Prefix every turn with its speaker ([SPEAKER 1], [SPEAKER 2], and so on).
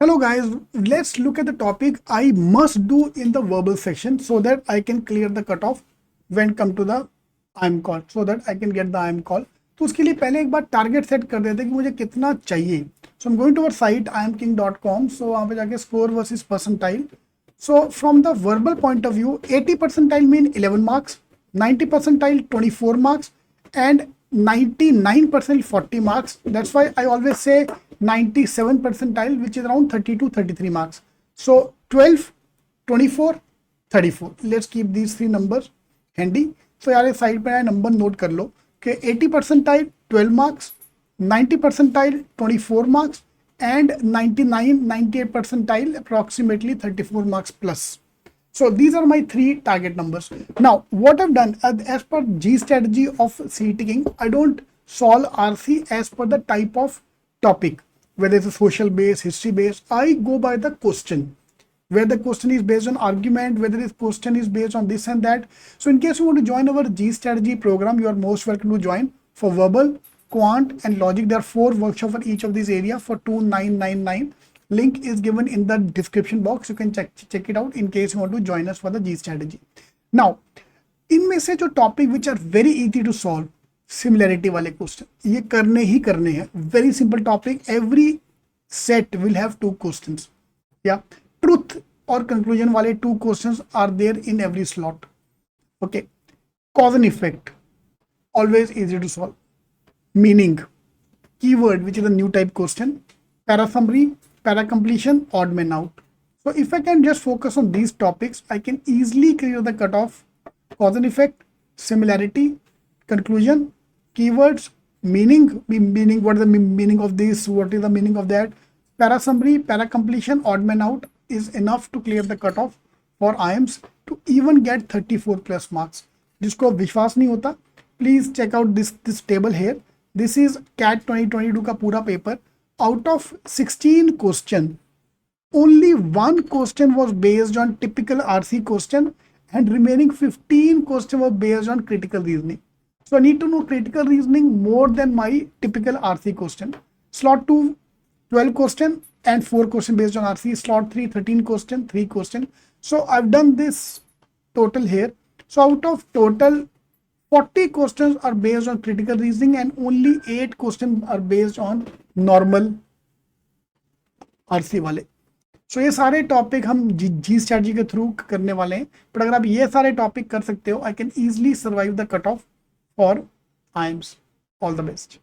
[SPEAKER 1] Hello guys, let's look at the topic I must do in the verbal section so that I can clear the cutoff when come to the IIM call, so that I can get the IIM call. तो उसके लिए पहले एक बार target set कर देते हैं कि मुझे कितना चाहिए. So I'm going to our site IIMking.com. So वहाँ पे जाके score versus percentile. So from the verbal point of view, 80 percentile mean 11 marks, 90 percentile 24 marks, and 99% 40 marks. That's why I always say 97 percentile, which is around 30 to 33 marks. So 12, 24, 34. Let's keep these three numbers handy. So यार side पे number note कर लो कि 80 percentile 12 marks, 90 percentile 24 marks, and 98 percentile approximately 34 marks plus. So these are my three target numbers. Now what I've done as per G strategy of CETing, I don't solve RC as per the type of topic, whether it's a social base, history base. I go by the question, where the question is based on argument, whether this question is based on this and that. So in case you want to join our G strategy program, you are most welcome to join. For verbal, quant and logic, there are 4 workshops for each of these area for 2999. Link is given in the description box. You can check it out in case you want to join us for the G strategy. Now इनमें से जो topic which are very easy to solve, similarity वाले question ये करने ही करने हैं. Very simple topic. Every set will have 2 questions. या ट्रूथ और कंक्लूजन वाले 2 questions are there in every slot. Okay. Cause and effect always easy to solve. Meaning, keyword, which is a new type question. Para summary, para completion, odd man out. So if I can just focus on these topics, I can easily clear the cutoff. Cause and effect, similarity, conclusion, keywords, meaning, what is the meaning of this, what is the meaning of that. Para summary, para completion, odd man out is enough to clear the cutoff for IIMs to even get 34 plus marks. जिसको विश्वास नहीं होता, please check out this table here. This is CAT 2022 का पूरा paper. Out of 16 question, only 1 question was based on typical RC question, and remaining 15 question were based on critical reasoning. So I need to know critical reasoning more than my typical RC question. Slot 2, 12 question and 4 question based on RC. Slot 3, 13 question, 3 question. So I've done this total here. So out of total 40 questions are based on critical reasoning and only 8 questions are based on normal RC वाले. So ये सारे topic हम जी strategy के through करने वाले हैं. But अगर आप ये सारे टॉपिक कर सकते हो, I can easily survive the cut off for IIMs. All the best.